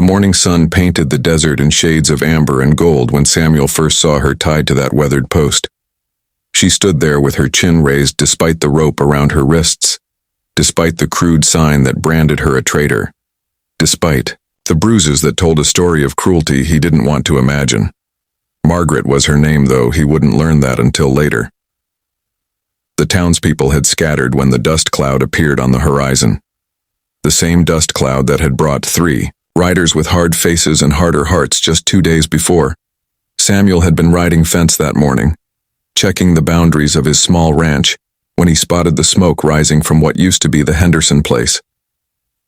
morning sun painted the desert in shades of amber and gold when Samuel first saw her tied to that weathered post. She stood there with her chin raised despite the rope around her wrists, despite the crude sign that branded her a traitor, despite the bruises that told a story of cruelty he didn't want to imagine. Margaret was her name, though he wouldn't learn that until later. The townspeople had scattered when the dust cloud appeared on the horizon. The same dust cloud that had brought 3 riders with hard faces and harder hearts just 2 days before. Samuel had been riding fence that morning, checking the boundaries of his small ranch, when he spotted the smoke rising from what used to be the Henderson place.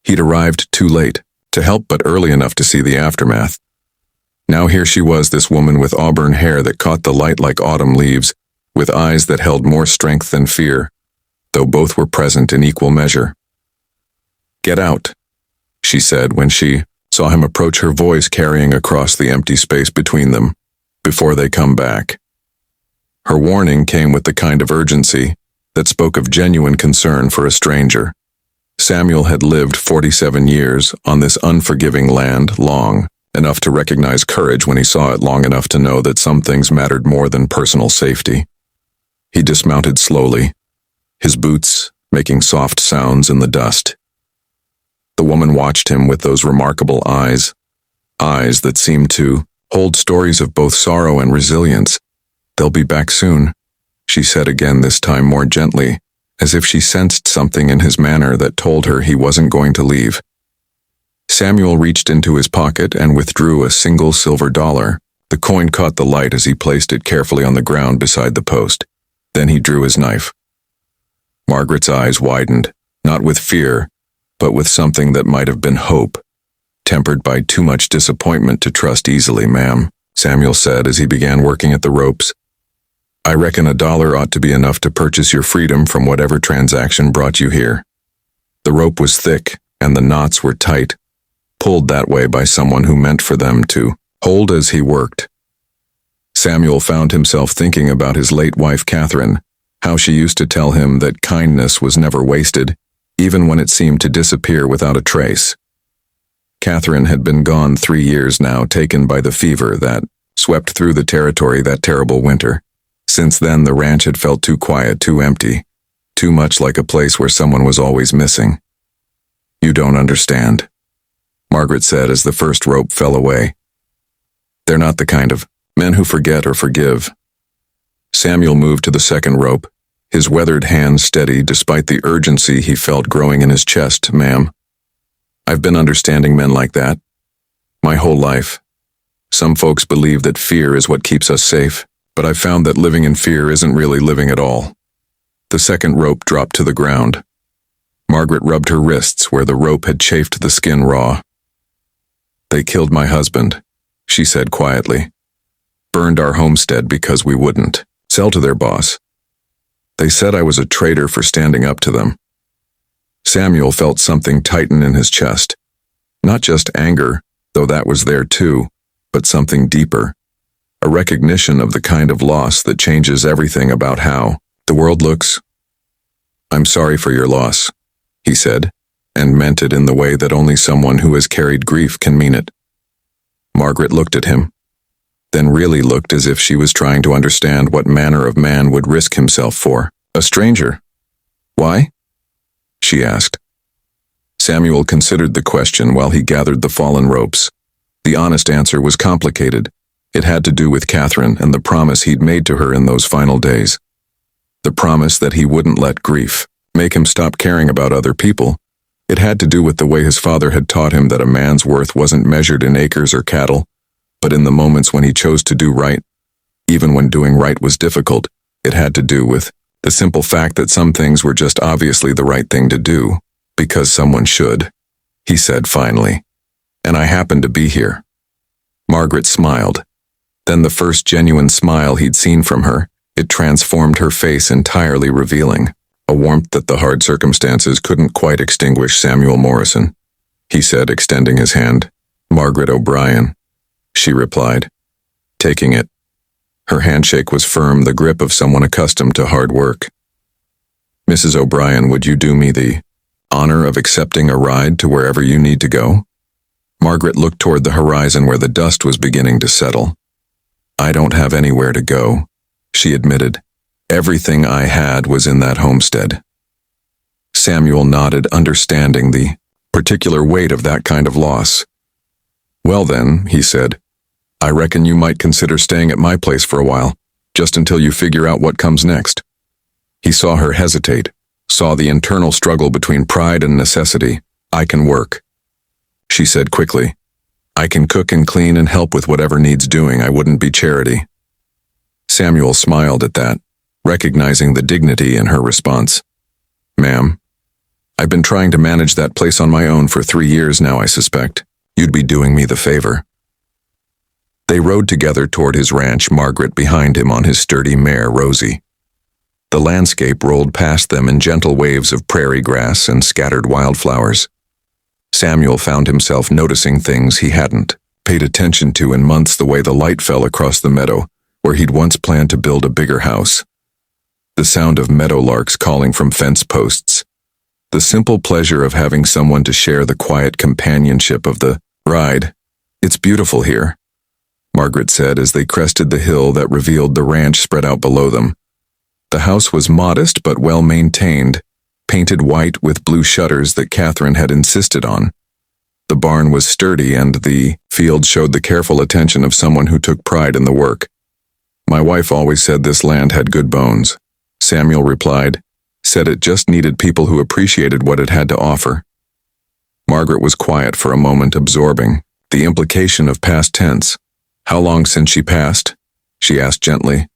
He'd arrived too late to help, but early enough to see the aftermath. Now here she was, this woman with auburn hair that caught the light like autumn leaves, with eyes that held more strength than fear, though both were present in equal measure. "Get out," she said when she saw him approach, her voice carrying across the empty space between them, "before they come back." Her warning came with the kind of urgency that spoke of genuine concern for a stranger. Samuel had lived 47 years on this unforgiving land, long enough to recognize courage when he saw it, long enough to know that some things mattered more than personal safety. He dismounted slowly, his boots making soft sounds in the dust. The woman watched him with those remarkable eyes that seemed to hold stories of both sorrow and resilience. "They'll be back soon," she said again, this time more gently, as if she sensed something in his manner that told her he wasn't going to leave. Samuel reached into his pocket and withdrew a single silver dollar. The coin caught the light as he placed it carefully on the ground beside the post. Then he drew his knife. Margaret's eyes widened, not with fear, but with something that might have been hope, tempered by too much disappointment to trust easily. "Ma'am," Samuel said as he began working at the ropes, "I reckon $1 ought to be enough to purchase your freedom from whatever transaction brought you here." The rope was thick, and the knots were tight, pulled that way by someone who meant for them to hold as he worked. Samuel found himself thinking about his late wife Catherine, how she used to tell him that kindness was never wasted, even when it seemed to disappear without a trace. Catherine had been gone 3 years now, taken by the fever that swept through the territory that terrible winter. Since then, the ranch had felt too quiet, too empty, too much like a place where someone was always missing. "You don't understand," Margaret said as the first rope fell away. "They're not the kind of men who forget or forgive." Samuel moved to the second rope, his weathered hand steady despite the urgency he felt growing in his chest. "Ma'am, I've been understanding men like that my whole life. Some folks believe that fear is what keeps us safe, but I've found that living in fear isn't really living at all." The second rope dropped to the ground. Margaret rubbed her wrists where the rope had chafed the skin raw. "They killed my husband," she said quietly. "Burned our homestead because we wouldn't sell to their boss. They said I was a traitor for standing up to them." Samuel felt something tighten in his chest. Not just anger, though that was there too, but something deeper. A recognition of the kind of loss that changes everything about how the world looks. "I'm sorry for your loss," he said, and meant it in the way that only someone who has carried grief can mean it. Margaret looked at him, then really looked as if she was trying to understand what manner of man would risk himself for a stranger. "Why?" she asked. Samuel considered the question while he gathered the fallen ropes. The honest answer was complicated. It had to do with Catherine and the promise he'd made to her in those final days. The promise that he wouldn't let grief make him stop caring about other people. It had to do with the way his father had taught him that a man's worth wasn't measured in acres or cattle, but in the moments when he chose to do right, even when doing right was difficult. It had to do with the simple fact that some things were just obviously the right thing to do, because someone should, he said finally. "And I happened to be here." Margaret smiled. Then the first genuine smile he'd seen from her, it transformed her face entirely, revealing a warmth that the hard circumstances couldn't quite extinguish. "Samuel Morrison," he said, extending his hand. "Margaret O'Brien," she replied, taking it. Her handshake was firm, the grip of someone accustomed to hard work. "Mrs. O'Brien, would you do me the honor of accepting a ride to wherever you need to go?" Margaret looked toward the horizon where the dust was beginning to settle. I don't have anywhere to go, she admitted. Everything I had was in that homestead. Samuel nodded, understanding the particular weight of that kind of loss. Well then, he said, I reckon you might consider staying at my place for a while, just until you figure out what comes next. He saw her hesitate, saw the internal struggle between pride and necessity. I can work, she said quickly. I can cook and clean and help with whatever needs doing. I wouldn't be charity. Samuel smiled at that, recognizing the dignity in her response. Ma'am, I've been trying to manage that place on my own for 3 years now, I suspect. You'd be doing me the favor. They rode together toward his ranch, Margaret behind him on his sturdy mare, Rosie. The landscape rolled past them in gentle waves of prairie grass and scattered wildflowers. Samuel found himself noticing things he hadn't paid attention to in months, the way the light fell across the meadow where he'd once planned to build a bigger house. The sound of meadowlarks calling from fence posts. The simple pleasure of having someone to share the quiet companionship of the ride. It's beautiful here, Margaret said as they crested the hill that revealed the ranch spread out below them. The house was modest but well maintained, painted white with blue shutters that Catherine had insisted on. The barn was sturdy and the field showed the careful attention of someone who took pride in the work. My wife always said this land had good bones, Samuel replied, said it just needed people who appreciated what it had to offer. Margaret was quiet for a moment, absorbing the implication of past tense. How long since she passed? She asked gently.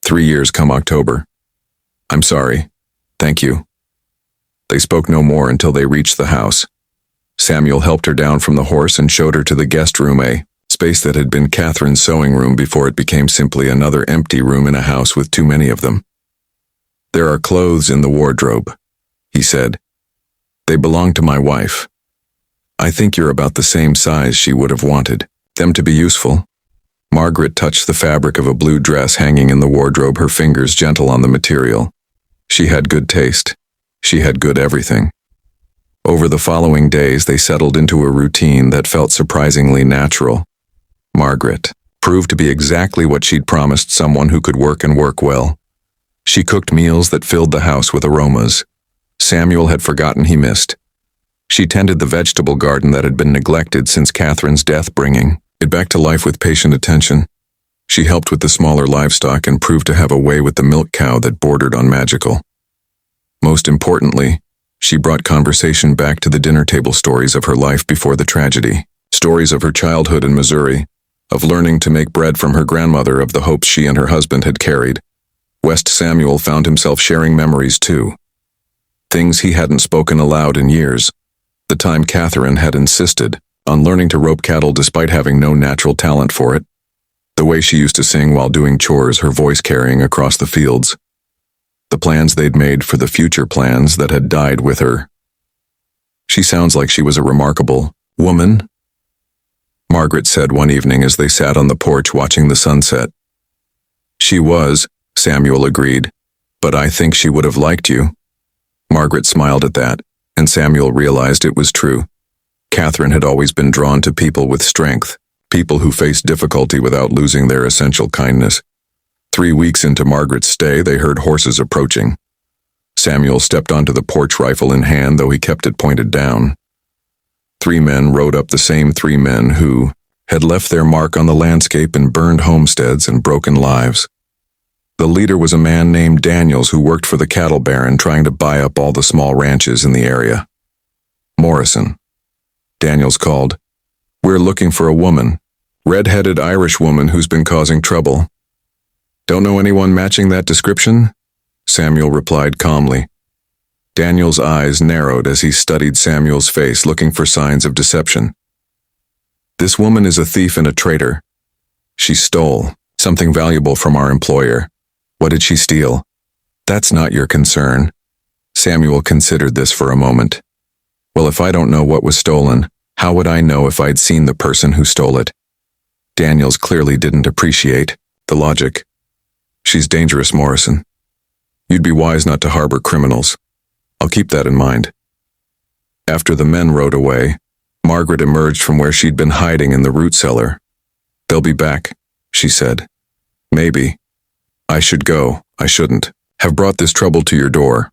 3 years come October. I'm sorry. Thank you. They spoke no more until they reached the house. Samuel helped her down from the horse and showed her to the guest room, a space that had been Catherine's sewing room before it became simply another empty room in a house with too many of them. There are clothes in the wardrobe, he said. They belong to my wife. I think you're about the same size she would have wanted them to be useful. Margaret touched the fabric of a blue dress hanging in the wardrobe, her fingers gentle on the material. She had good taste. She had good everything. Over the following days, they settled into a routine that felt surprisingly natural. Margaret proved to be exactly what she'd promised someone who could work and work well. She cooked meals that filled the house with aromas Samuel had forgotten he missed. She tended the vegetable garden that had been neglected since Catherine's death, bringing it back to life with patient attention. She helped with the smaller livestock and proved to have a way with the milk cow that bordered on magical. Most importantly, she brought conversation back to the dinner table, stories of her life before the tragedy, stories of her childhood in Missouri, of learning to make bread from her grandmother, of the hopes she and her husband had carried. West Samuel found himself sharing memories too. Things he hadn't spoken aloud in years. The time Catherine had insisted on learning to rope cattle despite having no natural talent for it. The way she used to sing while doing chores, her voice carrying across the fields. The plans they'd made for the future, plans that had died with her. She sounds like she was a remarkable woman, Margaret said one evening as they sat on the porch watching the sunset. She was, Samuel agreed, but I think she would have liked you. Margaret smiled at that, and Samuel realized it was true. Catherine had always been drawn to people with strength, people who faced difficulty without losing their essential kindness. 3 weeks into Margaret's stay, they heard horses approaching. Samuel stepped onto the porch, rifle in hand, though he kept it pointed down. 3 men rode up, the same 3 men who had left their mark on the landscape in burned homesteads and broken lives. The leader was a man named Daniels who worked for the cattle baron, trying to buy up all the small ranches in the area. Morrison. Daniels called. We're looking for a woman, red-headed Irish woman who's been causing trouble. Don't know anyone matching that description? Samuel replied calmly. Daniel's eyes narrowed as he studied Samuel's face, looking for signs of deception. This woman is a thief and a traitor. She stole something valuable from our employer. What did she steal? That's not your concern. Samuel considered this for a moment. Well, if I don't know what was stolen, how would I know if I'd seen the person who stole it? Daniels clearly didn't appreciate the logic. She's dangerous, Morrison. You'd be wise not to harbor criminals. I'll keep that in mind. After the men rode away, Margaret emerged from where she'd been hiding in the root cellar. "They'll be back," she said. "Maybe. I should go. I shouldn't have brought this trouble to your door."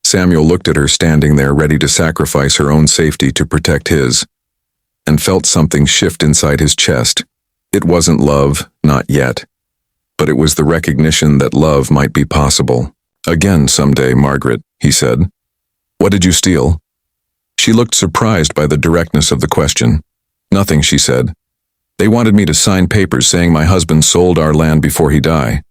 Samuel looked at her standing there ready to sacrifice her own safety to protect his, and felt something shift inside his chest. It wasn't love, not yet. But it was the recognition that love might be possible. "Again someday, Margaret," he said. "What did you steal?" She looked surprised by the directness of the question. "Nothing," she said. "They wanted me to sign papers saying my husband sold our land before he died.